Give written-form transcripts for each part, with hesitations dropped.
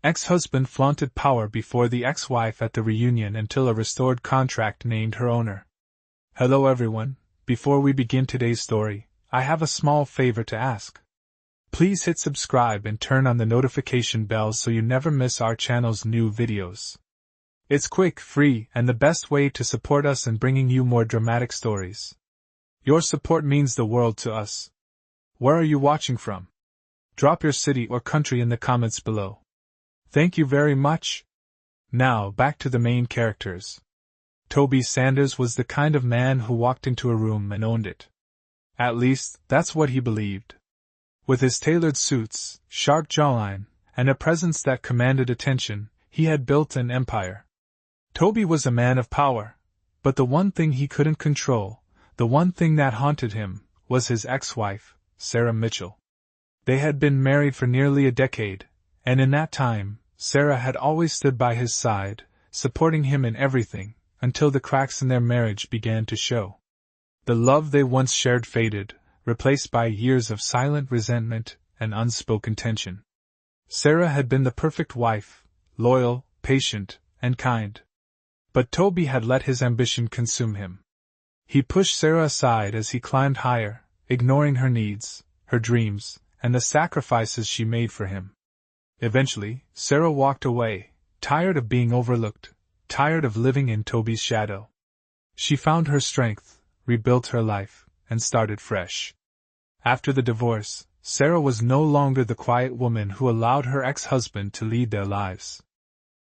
Ex-husband flaunted power before the ex-wife at the reunion until a restored contract named her owner. Hello everyone, before we begin today's story, I have a small favor to ask. Please hit subscribe and turn on the notification bell so you never miss our channel's new videos. It's quick, free, and the best way to support us in bringing you more dramatic stories. Your support means the world to us. Where are you watching from? Drop your city or country in the comments below. Thank you very much. Now, back to the main characters. Toby Sanders was the kind of man who walked into a room and owned it. At least, that's what he believed. With his tailored suits, sharp jawline, and a presence that commanded attention, he had built an empire. Toby was a man of power, but the one thing he couldn't control, the one thing that haunted him, was his ex-wife, Sarah Mitchell. They had been married for nearly a decade, and in that time, Sarah had always stood by his side, supporting him in everything, until the cracks in their marriage began to show. The love they once shared faded, replaced by years of silent resentment and unspoken tension. Sarah had been the perfect wife, loyal, patient, and kind. But Toby had let his ambition consume him. He pushed Sarah aside as he climbed higher, ignoring her needs, her dreams, and the sacrifices she made for him. Eventually, Sarah walked away, tired of being overlooked, tired of living in Toby's shadow. She found her strength, rebuilt her life, and started fresh. After the divorce, Sarah was no longer the quiet woman who allowed her ex-husband to lead their lives.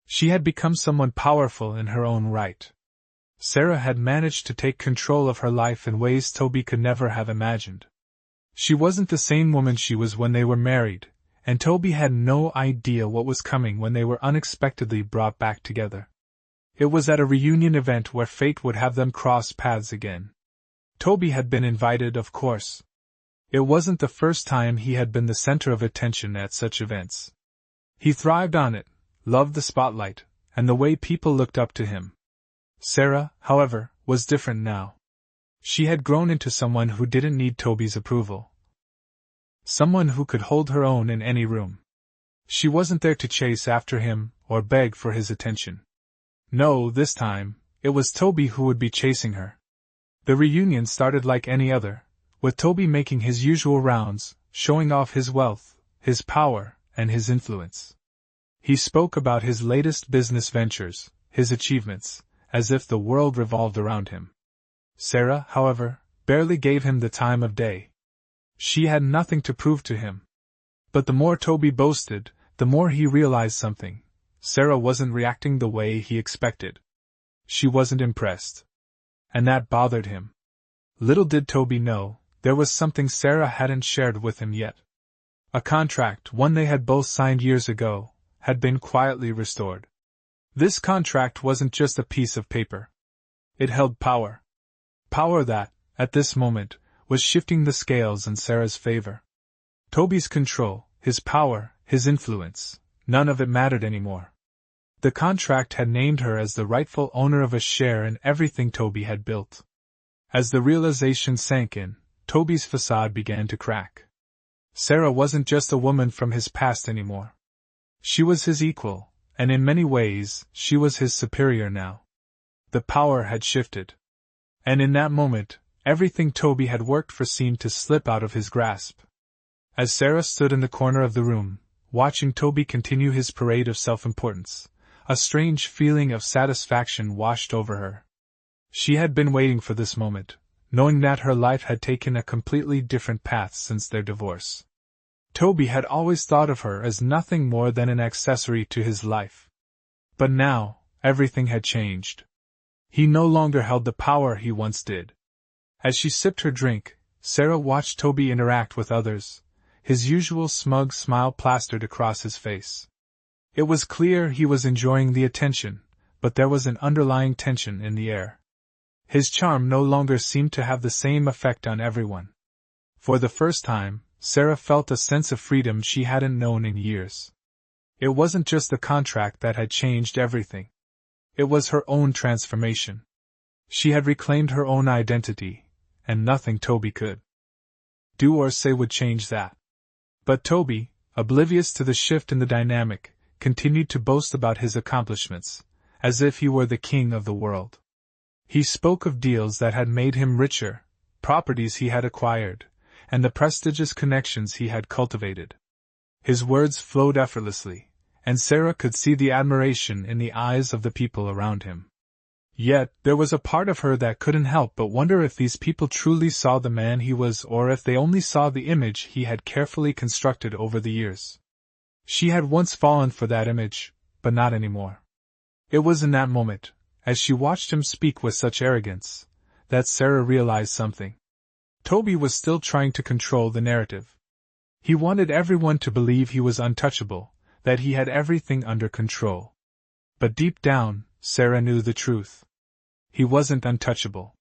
She had become someone powerful in her own right. Sarah had managed to take control of her life in ways Toby could never have imagined. She wasn't the same woman she was when they were married, and Toby had no idea what was coming when they were unexpectedly brought back together. It was at a reunion event where fate would have them cross paths again. Toby had been invited, of course. It wasn't the first time he had been the center of attention at such events. He thrived on it, loved the spotlight, and the way people looked up to him. Sarah, however, was different now. She had grown into someone who didn't need Toby's approval. Someone who could hold her own in any room. She wasn't there to chase after him or beg for his attention. No, this time, it was Toby who would be chasing her. The reunion started like any other, with Toby making his usual rounds, showing off his wealth, his power, and his influence. He spoke about his latest business ventures, his achievements, as if the world revolved around him. Sarah, however, barely gave him the time of day. She had nothing to prove to him. But the more Toby boasted, the more he realized something. Sarah wasn't reacting the way he expected. She wasn't impressed. And that bothered him. Little did Toby know, there was something Sarah hadn't shared with him yet. A contract, one they had both signed years ago, had been quietly restored. This contract wasn't just a piece of paper. It held power. Power that, at this moment, was shifting the scales in Sarah's favor. Toby's control, his power, his influence, none of it mattered anymore. The contract had named her as the rightful owner of a share in everything Toby had built. As the realization sank in, Toby's facade began to crack. Sarah wasn't just a woman from his past anymore. She was his equal, and in many ways, she was his superior now. The power had shifted. And in that moment, everything Toby had worked for seemed to slip out of his grasp. As Sarah stood in the corner of the room, watching Toby continue his parade of self-importance, a strange feeling of satisfaction washed over her. She had been waiting for this moment, knowing that her life had taken a completely different path since their divorce. Toby had always thought of her as nothing more than an accessory to his life. But now, everything had changed. He no longer held the power he once did. As she sipped her drink, Sarah watched Toby interact with others, his usual smug smile plastered across his face. It was clear he was enjoying the attention, but there was an underlying tension in the air. His charm no longer seemed to have the same effect on everyone. For the first time, Sarah felt a sense of freedom she hadn't known in years. It wasn't just the contract that had changed everything. It was her own transformation. She had reclaimed her own identity, and nothing Toby could do or say would change that. But Toby, oblivious to the shift in the dynamic, continued to boast about his accomplishments, as if he were the king of the world. He spoke of deals that had made him richer, properties he had acquired, and the prestigious connections he had cultivated. His words flowed effortlessly, and Sarah could see the admiration in the eyes of the people around him. Yet, there was a part of her that couldn't help but wonder if these people truly saw the man he was, or if they only saw the image he had carefully constructed over the years. She had once fallen for that image, but not anymore. It was in that moment, as she watched him speak with such arrogance, that Sarah realized something. Toby was still trying to control the narrative. He wanted everyone to believe he was untouchable, that he had everything under control. But deep down, Sarah knew the truth. He wasn't untouchable.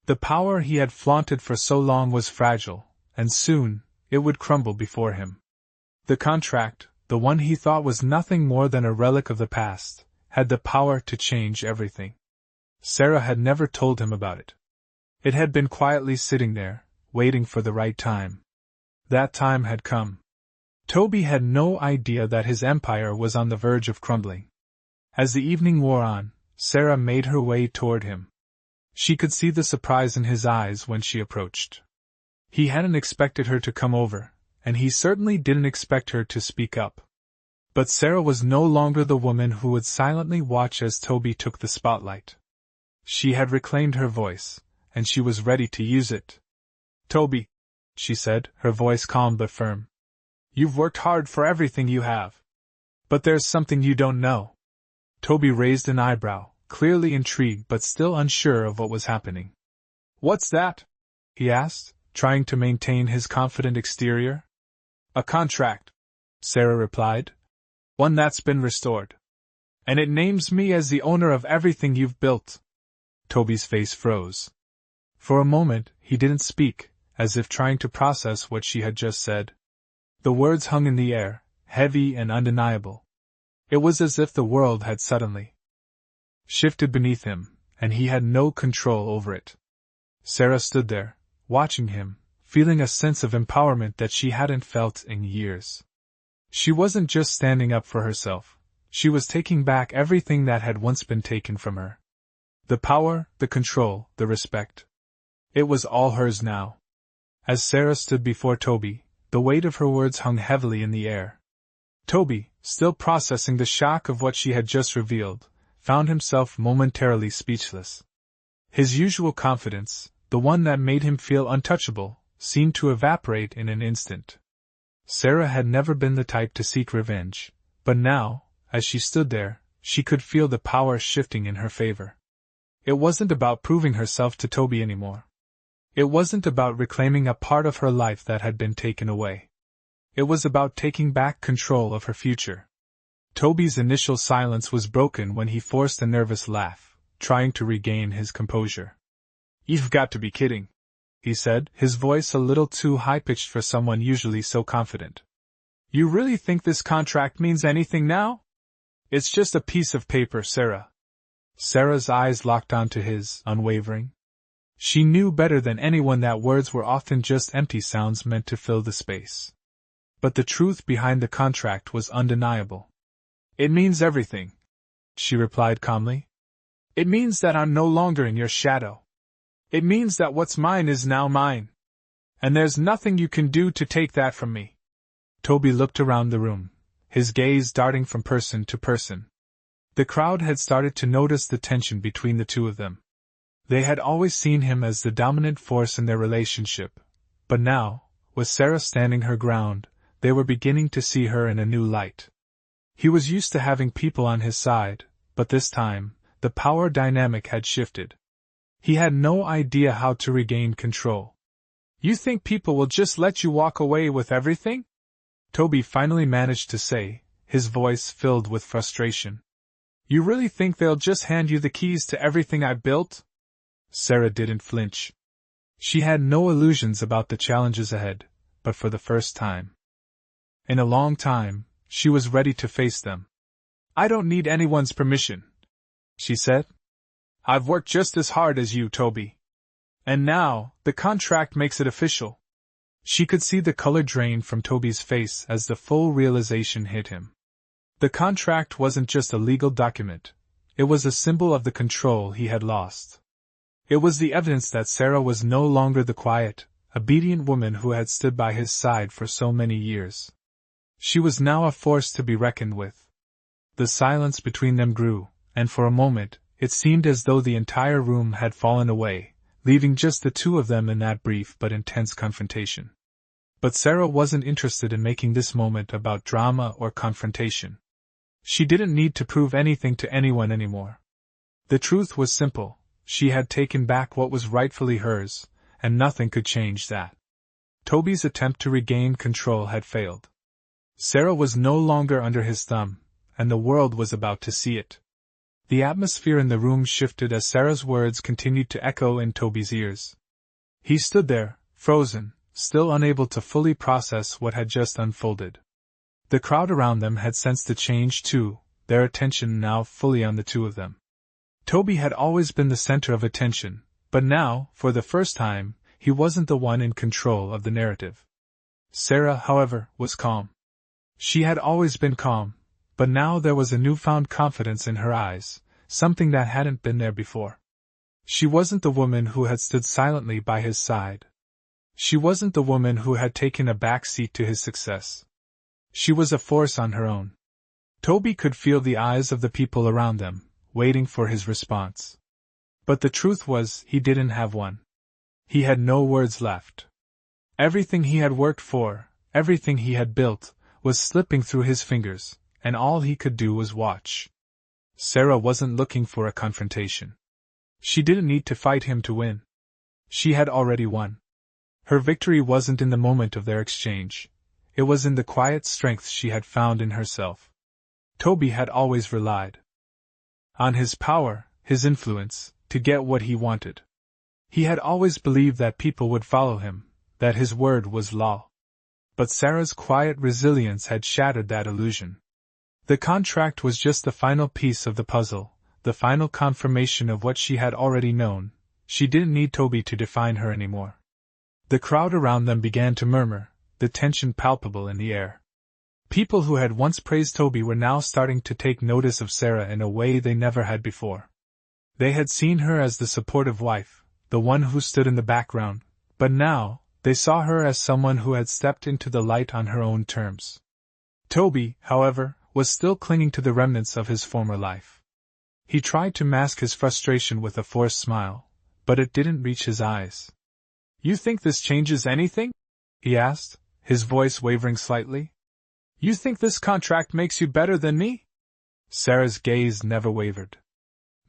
The power he had flaunted for so long was fragile, and soon, it would crumble before him. The contract, the one he thought was nothing more than a relic of the past, had the power to change everything. Sarah had never told him about it. It had been quietly sitting there, waiting for the right time. That time had come. Toby had no idea that his empire was on the verge of crumbling. As the evening wore on, Sarah made her way toward him. She could see the surprise in his eyes when she approached. He hadn't expected her to come over, and he certainly didn't expect her to speak up. But Sarah was no longer the woman who would silently watch as Toby took the spotlight. She had reclaimed her voice, and she was ready to use it. "Toby," she said, her voice calm but firm. "You've worked hard for everything you have. But there's something you don't know." Toby raised an eyebrow, clearly intrigued but still unsure of what was happening. "What's that?" he asked, trying to maintain his confident exterior. "A contract," Sarah replied. "One that's been restored. And it names me as the owner of everything you've built." Toby's face froze. For a moment, he didn't speak, as if trying to process what she had just said. The words hung in the air, heavy and undeniable. It was as if the world had suddenly shifted beneath him, and he had no control over it. Sarah stood there, watching him, feeling a sense of empowerment that she hadn't felt in years. She wasn't just standing up for herself, she was taking back everything that had once been taken from her. The power, the control, the respect. It was all hers now. As Sarah stood before Toby, the weight of her words hung heavily in the air. Toby, still processing the shock of what she had just revealed, found himself momentarily speechless. His usual confidence, the one that made him feel untouchable, seemed to evaporate in an instant. Sarah had never been the type to seek revenge, but now, as she stood there, she could feel the power shifting in her favor. It wasn't about proving herself to Toby anymore. It wasn't about reclaiming a part of her life that had been taken away. It was about taking back control of her future. Toby's initial silence was broken when he forced a nervous laugh, trying to regain his composure. "You've got to be kidding," he said, his voice a little too high-pitched for someone usually so confident. "You really think this contract means anything now?" "It's just a piece of paper, Sarah." Sarah's eyes locked onto his, unwavering. She knew better than anyone that words were often just empty sounds meant to fill the space. But the truth behind the contract was undeniable. "It means everything," she replied calmly. "It means that I'm no longer in your shadow. It means that what's mine is now mine. And there's nothing you can do to take that from me." Toby looked around the room, his gaze darting from person to person. The crowd had started to notice the tension between the two of them. They had always seen him as the dominant force in their relationship, but now, with Sarah standing her ground, they were beginning to see her in a new light. He was used to having people on his side, but this time, the power dynamic had shifted. He had no idea how to regain control. "You think people will just let you walk away with everything?" Toby finally managed to say, his voice filled with frustration. "You really think they'll just hand you the keys to everything I built?" Sarah didn't flinch. She had no illusions about the challenges ahead, but for the first time in a long time, she was ready to face them. "I don't need anyone's permission," she said. "I've worked just as hard as you, Toby. And now, the contract makes it official." She could see the color drain from Toby's face as the full realization hit him. The contract wasn't just a legal document, it was a symbol of the control he had lost. It was the evidence that Sarah was no longer the quiet, obedient woman who had stood by his side for so many years. She was now a force to be reckoned with. The silence between them grew, and for a moment, it seemed as though the entire room had fallen away, leaving just the two of them in that brief but intense confrontation. But Sarah wasn't interested in making this moment about drama or confrontation. She didn't need to prove anything to anyone anymore. The truth was simple: she had taken back what was rightfully hers, and nothing could change that. Toby's attempt to regain control had failed. Sarah was no longer under his thumb, and the world was about to see it. The atmosphere in the room shifted as Sarah's words continued to echo in Toby's ears. He stood there, frozen, still unable to fully process what had just unfolded. The crowd around them had sensed the change too, their attention now fully on the two of them. Toby had always been the center of attention, but now, for the first time, he wasn't the one in control of the narrative. Sarah, however, was calm. She had always been calm, but now there was a newfound confidence in her eyes, something that hadn't been there before. She wasn't the woman who had stood silently by his side. She wasn't the woman who had taken a back seat to his success. She was a force on her own. Toby could feel the eyes of the people around them, waiting for his response. But the truth was, he didn't have one. He had no words left. Everything he had worked for, everything he had built, was slipping through his fingers, and all he could do was watch. Sarah wasn't looking for a confrontation. She didn't need to fight him to win. She had already won. Her victory wasn't in the moment of their exchange. It was in the quiet strength she had found in herself. Toby had always relied on his power, his influence, to get what he wanted. He had always believed that people would follow him, that his word was law. But Sarah's quiet resilience had shattered that illusion. The contract was just the final piece of the puzzle, the final confirmation of what she had already known. She didn't need Toby to define her anymore. The crowd around them began to murmur, the tension palpable in the air. People who had once praised Toby were now starting to take notice of Sarah in a way they never had before. They had seen her as the supportive wife, the one who stood in the background, but now, they saw her as someone who had stepped into the light on her own terms. Toby, however, was still clinging to the remnants of his former life. He tried to mask his frustration with a forced smile, but it didn't reach his eyes. "You think this changes anything?" he asked, his voice wavering slightly. "You think this contract makes you better than me?" Sarah's gaze never wavered.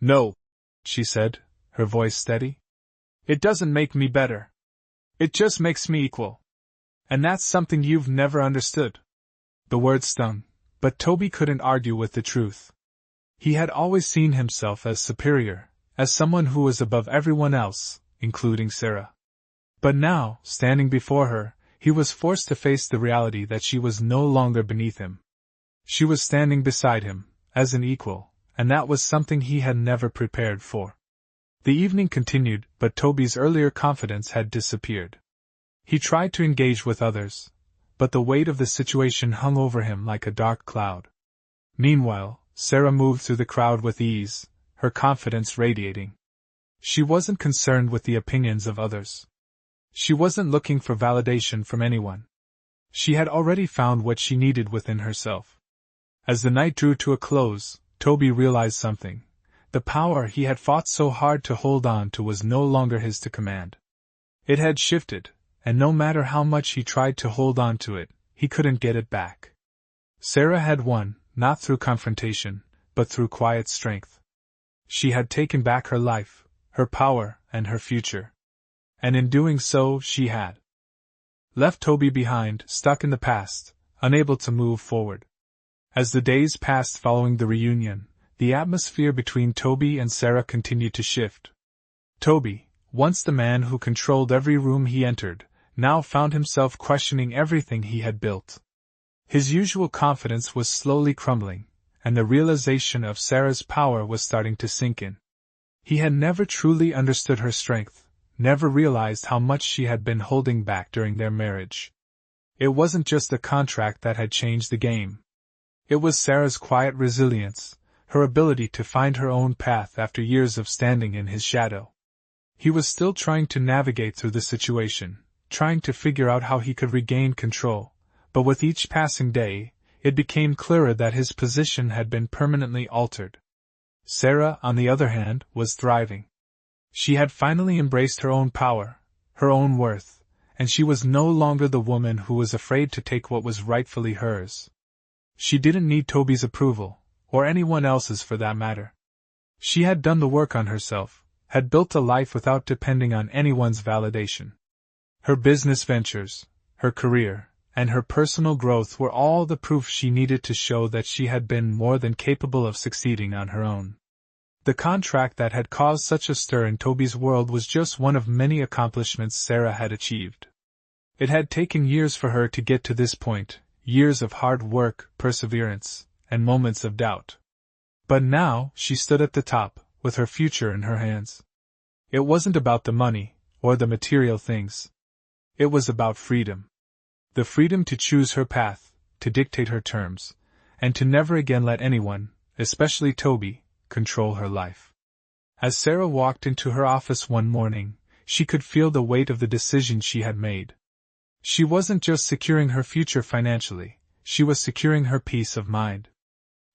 "No," she said, her voice steady. "It doesn't make me better. It just makes me equal. And that's something you've never understood." The words stung, but Toby couldn't argue with the truth. He had always seen himself as superior, as someone who was above everyone else, including Sarah. But now, standing before her, he was forced to face the reality that she was no longer beneath him. She was standing beside him, as an equal, and that was something he had never prepared for. The evening continued, but Toby's earlier confidence had disappeared. He tried to engage with others, but the weight of the situation hung over him like a dark cloud. Meanwhile, Sarah moved through the crowd with ease, her confidence radiating. She wasn't concerned with the opinions of others. She wasn't looking for validation from anyone. She had already found what she needed within herself. As the night drew to a close, Toby realized something. The power he had fought so hard to hold on to was no longer his to command. It had shifted, and no matter how much he tried to hold on to it, he couldn't get it back. Sarah had won, not through confrontation, but through quiet strength. She had taken back her life, her power, and her future. And in doing so, she had left Toby behind, stuck in the past, unable to move forward. As the days passed following the reunion, the atmosphere between Toby and Sarah continued to shift. Toby, once the man who controlled every room he entered, now found himself questioning everything he had built. His usual confidence was slowly crumbling, and the realization of Sarah's power was starting to sink in. He had never truly understood her strength, never realized how much she had been holding back during their marriage. It wasn't just the contract that had changed the game. It was Sarah's quiet resilience, her ability to find her own path after years of standing in his shadow. He was still trying to navigate through the situation, trying to figure out how he could regain control, but with each passing day, it became clearer that his position had been permanently altered. Sarah, on the other hand, was thriving. She had finally embraced her own power, her own worth, and she was no longer the woman who was afraid to take what was rightfully hers. She didn't need Toby's approval, or anyone else's for that matter. She had done the work on herself, had built a life without depending on anyone's validation. Her business ventures, her career, and her personal growth were all the proof she needed to show that she had been more than capable of succeeding on her own. The contract that had caused such a stir in Toby's world was just one of many accomplishments Sarah had achieved. It had taken years for her to get to this point, years of hard work, perseverance, and moments of doubt. But now, she stood at the top, with her future in her hands. It wasn't about the money, or the material things. It was about freedom. The freedom to choose her path, to dictate her terms, and to never again let anyone, especially Toby, control her life. As Sarah walked into her office one morning, she could feel the weight of the decision she had made. She wasn't just securing her future financially, she was securing her peace of mind.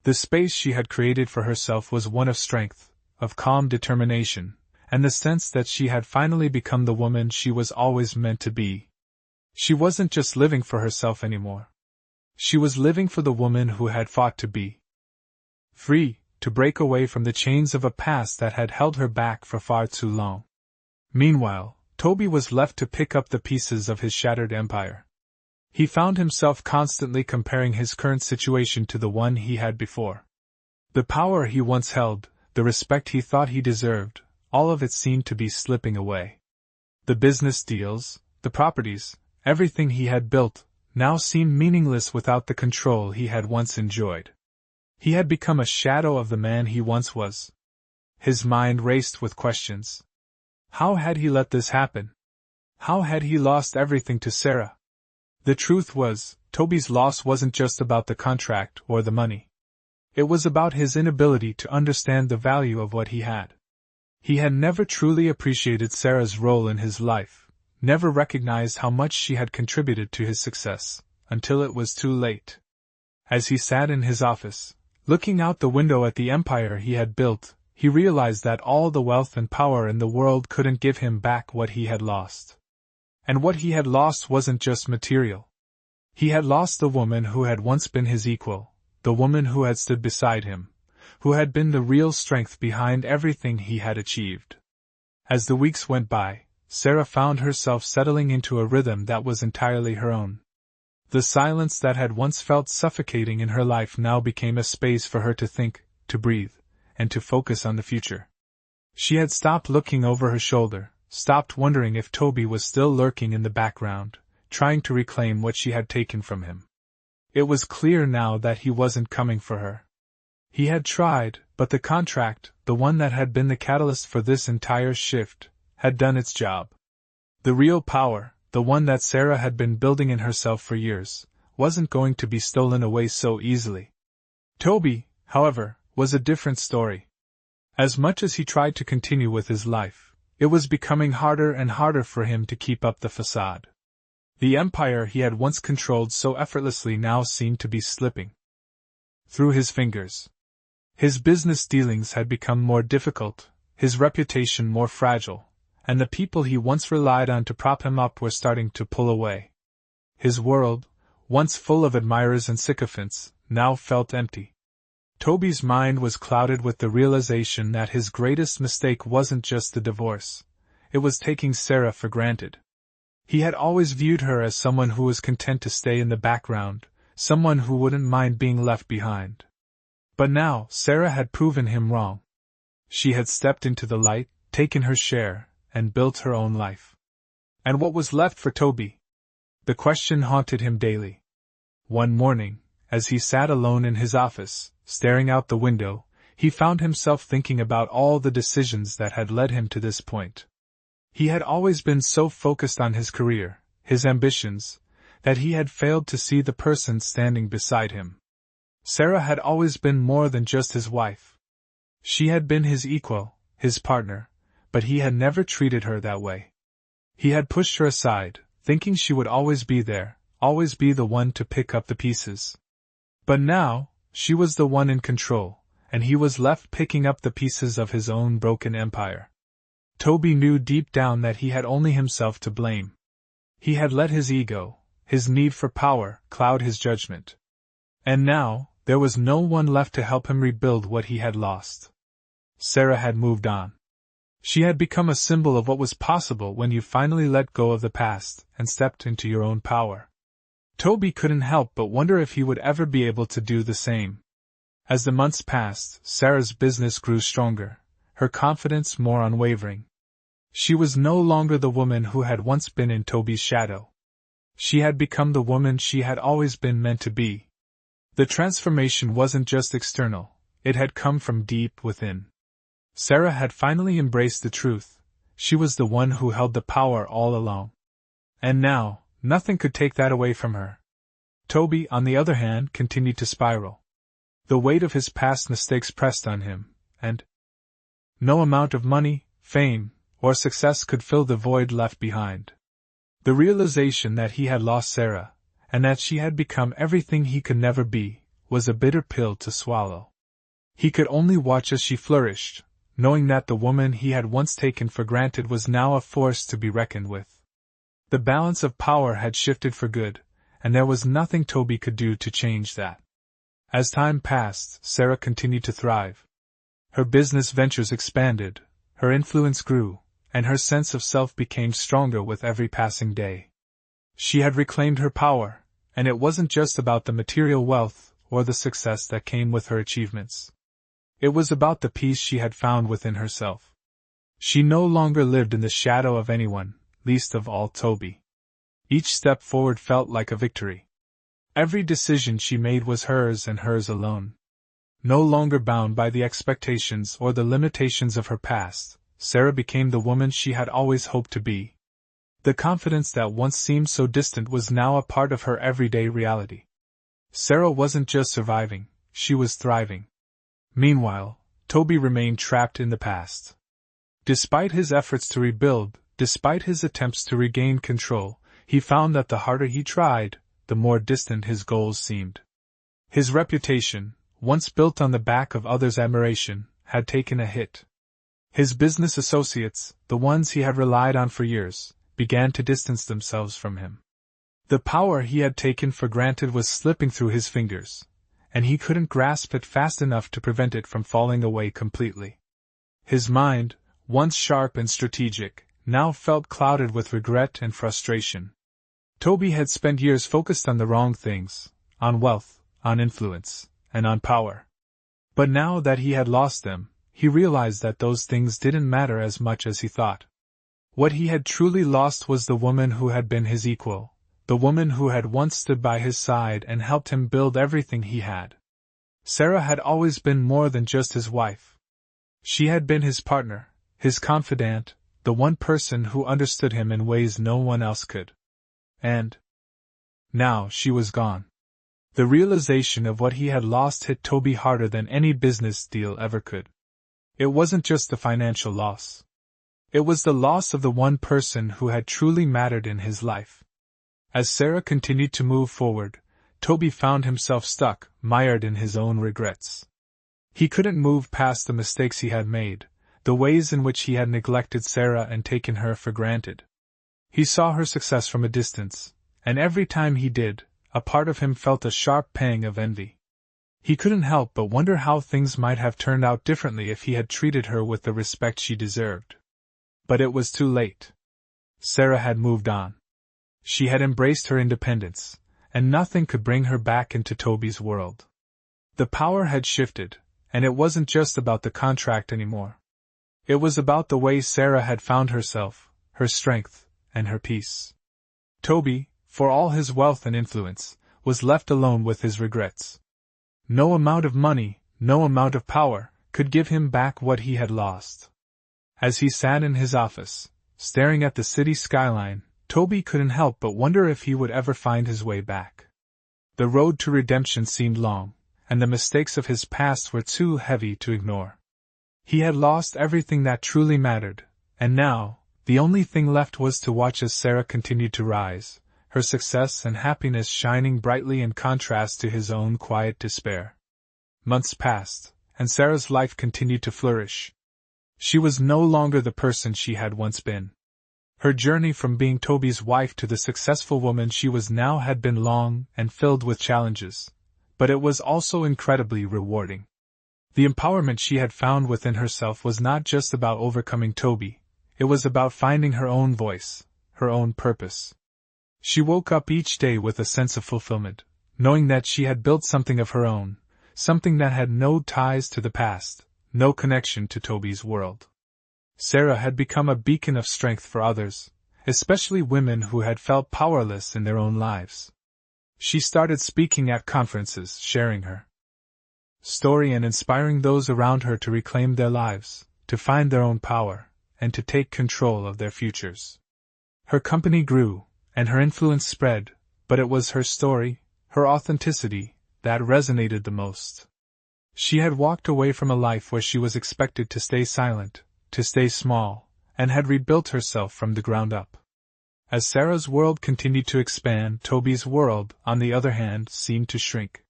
The space she had created for herself was one of strength, of calm determination, and the sense that she had finally become the woman she was always meant to be. She wasn't just living for herself anymore. She was living for the woman who had fought to be free, to break away from the chains of a past that had held her back for far too long. Meanwhile, Toby was left to pick up the pieces of his shattered empire. He found himself constantly comparing his current situation to the one he had before. The power he once held, the respect he thought he deserved, all of it seemed to be slipping away. The business deals, the properties, everything he had built, now seemed meaningless without the control he had once enjoyed. He had become a shadow of the man he once was. His mind raced with questions. How had he let this happen? How had he lost everything to Sarah? The truth was, Toby's loss wasn't just about the contract or the money. It was about his inability to understand the value of what he had. He had never truly appreciated Sarah's role in his life, never recognized how much she had contributed to his success, until it was too late. As he sat in his office, looking out the window at the empire he had built, he realized that all the wealth and power in the world couldn't give him back what he had lost. And what he had lost wasn't just material. He had lost the woman who had once been his equal, the woman who had stood beside him, who had been the real strength behind everything he had achieved. As the weeks went by, Sarah found herself settling into a rhythm that was entirely her own. The silence that had once felt suffocating in her life now became a space for her to think, to breathe, and to focus on the future. She had stopped looking over her shoulder, stopped wondering if Toby was still lurking in the background, trying to reclaim what she had taken from him. It was clear now that he wasn't coming for her. He had tried, but the contract, the one that had been the catalyst for this entire shift, had done its job. The real power, the one that Sarah had been building in herself for years, wasn't going to be stolen away so easily. Toby, however, was a different story. As much as he tried to continue with his life, it was becoming harder and harder for him to keep up the facade. The empire he had once controlled so effortlessly now seemed to be slipping through his fingers. His business dealings had become more difficult, his reputation more fragile, and the people he once relied on to prop him up were starting to pull away. His world, once full of admirers and sycophants, now felt empty. Toby's mind was clouded with the realization that his greatest mistake wasn't just the divorce, it was taking Sarah for granted. He had always viewed her as someone who was content to stay in the background, someone who wouldn't mind being left behind. But now, Sarah had proven him wrong. She had stepped into the light, taken her share, and built her own life. And what was left for Toby? The question haunted him daily. One morning, as he sat alone in his office, staring out the window, he found himself thinking about all the decisions that had led him to this point. He had always been so focused on his career, his ambitions, that he had failed to see the person standing beside him. Sarah had always been more than just his wife. She had been his equal, his partner, but he had never treated her that way. He had pushed her aside, thinking she would always be there, always be the one to pick up the pieces. But now, she was the one in control, and he was left picking up the pieces of his own broken empire. Toby knew deep down that he had only himself to blame. He had let his ego, his need for power, cloud his judgment. And now, there was no one left to help him rebuild what he had lost. Sarah had moved on. She had become a symbol of what was possible when you finally let go of the past and stepped into your own power. Toby couldn't help but wonder if he would ever be able to do the same. As the months passed, Sarah's business grew stronger, her confidence more unwavering. She was no longer the woman who had once been in Toby's shadow. She had become the woman she had always been meant to be. The transformation wasn't just external, it had come from deep within. Sarah had finally embraced the truth. She was the one who held the power all along. And now, nothing could take that away from her. Toby, on the other hand, continued to spiral. The weight of his past mistakes pressed on him, and no amount of money, fame, or success could fill the void left behind. The realization that he had lost Sarah, and that she had become everything he could never be, was a bitter pill to swallow. He could only watch as she flourished, knowing that the woman he had once taken for granted was now a force to be reckoned with. The balance of power had shifted for good, and there was nothing Toby could do to change that. As time passed, Sarah continued to thrive. Her business ventures expanded, her influence grew, and her sense of self became stronger with every passing day. She had reclaimed her power, and it wasn't just about the material wealth or the success that came with her achievements. It was about the peace she had found within herself. She no longer lived in the shadow of anyone, least of all Toby. Each step forward felt like a victory. Every decision she made was hers and hers alone. No longer bound by the expectations or the limitations of her past, Sarah became the woman she had always hoped to be. The confidence that once seemed so distant was now a part of her everyday reality. Sarah wasn't just surviving, she was thriving. Meanwhile, Toby remained trapped in the past. Despite his efforts to rebuild, despite his attempts to regain control, he found that the harder he tried, the more distant his goals seemed. His reputation, once built on the back of others' admiration, had taken a hit. His business associates, the ones he had relied on for years, began to distance themselves from him. The power he had taken for granted was slipping through his fingers, and he couldn't grasp it fast enough to prevent it from falling away completely. His mind, once sharp and strategic, now felt clouded with regret and frustration. Toby had spent years focused on the wrong things, on wealth, on influence, and on power. But now that he had lost them, he realized that those things didn't matter as much as he thought. What he had truly lost was the woman who had been his equal, the woman who had once stood by his side and helped him build everything he had. Sarah had always been more than just his wife. She had been his partner, his confidant, the one person who understood him in ways no one else could. And now she was gone. The realization of what he had lost hit Toby harder than any business deal ever could. It wasn't just the financial loss. It was the loss of the one person who had truly mattered in his life. As Sarah continued to move forward, Toby found himself stuck, mired in his own regrets. He couldn't move past the mistakes he had made, the ways in which he had neglected Sarah and taken her for granted. He saw her success from a distance, and every time he did, a part of him felt a sharp pang of envy. He couldn't help but wonder how things might have turned out differently if he had treated her with the respect she deserved. But it was too late. Sarah had moved on. She had embraced her independence, and nothing could bring her back into Toby's world. The power had shifted, and it wasn't just about the contract anymore. It was about the way Sarah had found herself, her strength, and her peace. Toby, for all his wealth and influence, was left alone with his regrets. No amount of money, no amount of power, could give him back what he had lost. As he sat in his office, staring at the city skyline, Toby couldn't help but wonder if he would ever find his way back. The road to redemption seemed long, and the mistakes of his past were too heavy to ignore. He had lost everything that truly mattered, and now, the only thing left was to watch as Sarah continued to rise, her success and happiness shining brightly in contrast to his own quiet despair. Months passed, and Sarah's life continued to flourish. She was no longer the person she had once been. Her journey from being Toby's wife to the successful woman she was now had been long and filled with challenges, but it was also incredibly rewarding. The empowerment she had found within herself was not just about overcoming Toby, it was about finding her own voice, her own purpose. She woke up each day with a sense of fulfillment, knowing that she had built something of her own, something that had no ties to the past, no connection to Toby's world. Sarah had become a beacon of strength for others, especially women who had felt powerless in their own lives. She started speaking at conferences, sharing her story and inspiring those around her to reclaim their lives, to find their own power, and to take control of their futures. Her company grew, and her influence spread, but it was her story, her authenticity, that resonated the most. She had walked away from a life where she was expected to stay silent, to stay small, and had rebuilt herself from the ground up. As Sarah's world continued to expand, Toby's world, on the other hand, seemed to shrink.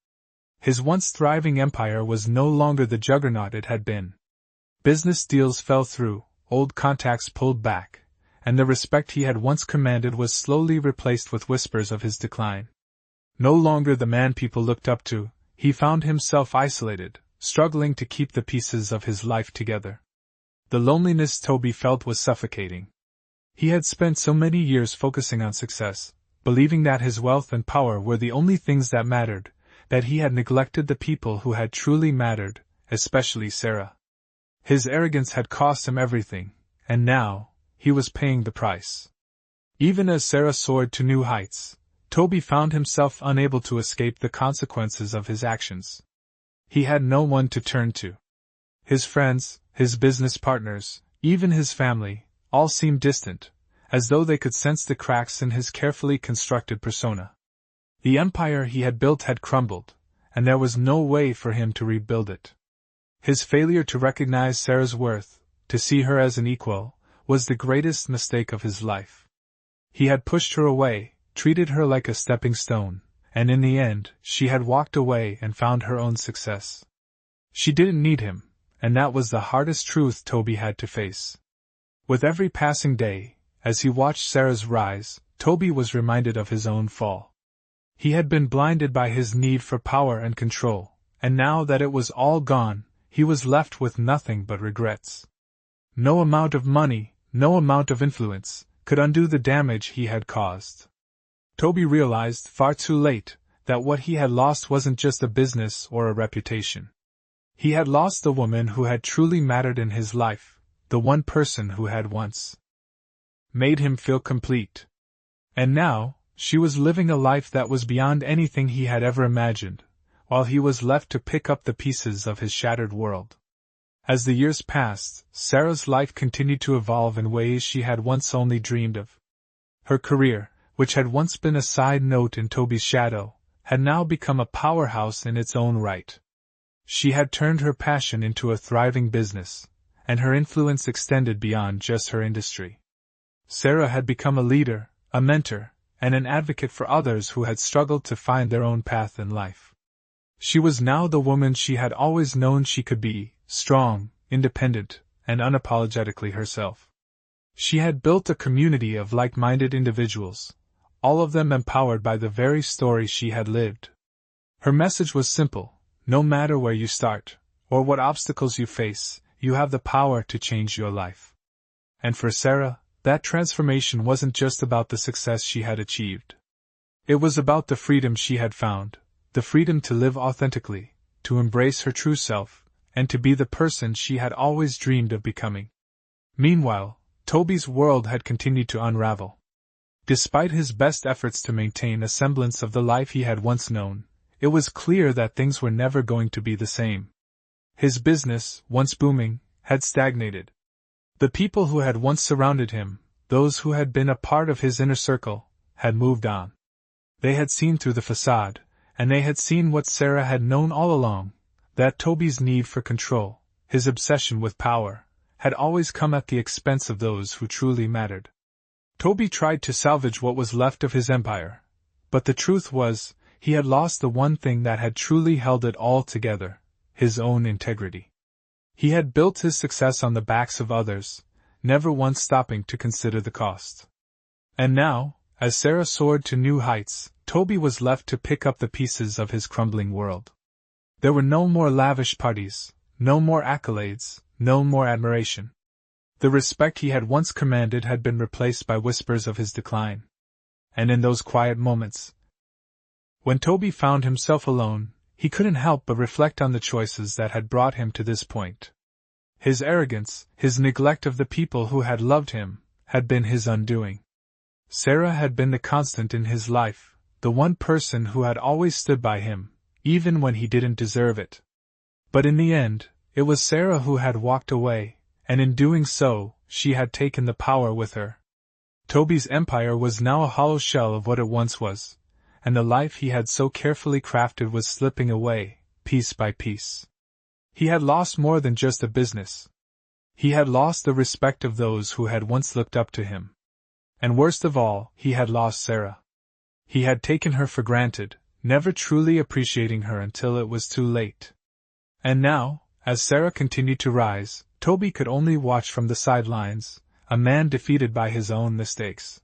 His once thriving empire was no longer the juggernaut it had been. Business deals fell through, old contacts pulled back, and the respect he had once commanded was slowly replaced with whispers of his decline. No longer the man people looked up to, he found himself isolated, struggling to keep the pieces of his life together. The loneliness Toby felt was suffocating. He had spent so many years focusing on success, believing that his wealth and power were the only things that mattered, that he had neglected the people who had truly mattered, especially Sarah. His arrogance had cost him everything, and now, he was paying the price. Even as Sarah soared to new heights, Toby found himself unable to escape the consequences of his actions. He had no one to turn to. His friends, his business partners, even his family, all seemed distant, as though they could sense the cracks in his carefully constructed persona. The empire he had built had crumbled, and there was no way for him to rebuild it. His failure to recognize Sarah's worth, to see her as an equal, was the greatest mistake of his life. He had pushed her away, treated her like a stepping stone, and in the end, she had walked away and found her own success. She didn't need him, and that was the hardest truth Toby had to face. With every passing day, as he watched Sarah's rise, Toby was reminded of his own fall. He had been blinded by his need for power and control, and now that it was all gone, he was left with nothing but regrets. No amount of money, no amount of influence, could undo the damage he had caused. Toby realized, far too late, that what he had lost wasn't just a business or a reputation. He had lost the woman who had truly mattered in his life, the one person who had once made him feel complete. And now, she was living a life that was beyond anything he had ever imagined, while he was left to pick up the pieces of his shattered world. As the years passed, Sarah's life continued to evolve in ways she had once only dreamed of. Her career, which had once been a side note in Toby's shadow, had now become a powerhouse in its own right. She had turned her passion into a thriving business, and her influence extended beyond just her industry. Sarah had become a leader, a mentor, and an advocate for others who had struggled to find their own path in life. She was now the woman she had always known she could be, strong, independent, and unapologetically herself. She had built a community of like-minded individuals, all of them empowered by the very story she had lived. Her message was simple: no matter where you start, or what obstacles you face, you have the power to change your life. And for Sarah, that transformation wasn't just about the success she had achieved. It was about the freedom she had found, the freedom to live authentically, to embrace her true self, and to be the person she had always dreamed of becoming. Meanwhile, Toby's world had continued to unravel. Despite his best efforts to maintain a semblance of the life he had once known, it was clear that things were never going to be the same. His business, once booming, had stagnated. The people who had once surrounded him, those who had been a part of his inner circle, had moved on. They had seen through the facade, and they had seen what Sarah had known all along, that Toby's need for control, his obsession with power, had always come at the expense of those who truly mattered. Toby tried to salvage what was left of his empire, but the truth was, he had lost the one thing that had truly held it all together, his own integrity. He had built his success on the backs of others, never once stopping to consider the cost. And now, as Sarah soared to new heights, Toby was left to pick up the pieces of his crumbling world. There were no more lavish parties, no more accolades, no more admiration. The respect he had once commanded had been replaced by whispers of his decline. And in those quiet moments, when Toby found himself alone, he couldn't help but reflect on the choices that had brought him to this point. His arrogance, his neglect of the people who had loved him, had been his undoing. Sarah had been the constant in his life, the one person who had always stood by him, even when he didn't deserve it. But in the end, it was Sarah who had walked away, and in doing so, she had taken the power with her. Toby's empire was now a hollow shell of what it once was, and the life he had so carefully crafted was slipping away, piece by piece. He had lost more than just a business. He had lost the respect of those who had once looked up to him. And worst of all, he had lost Sarah. He had taken her for granted, never truly appreciating her until it was too late. And now, as Sarah continued to rise, Toby could only watch from the sidelines, a man defeated by his own mistakes.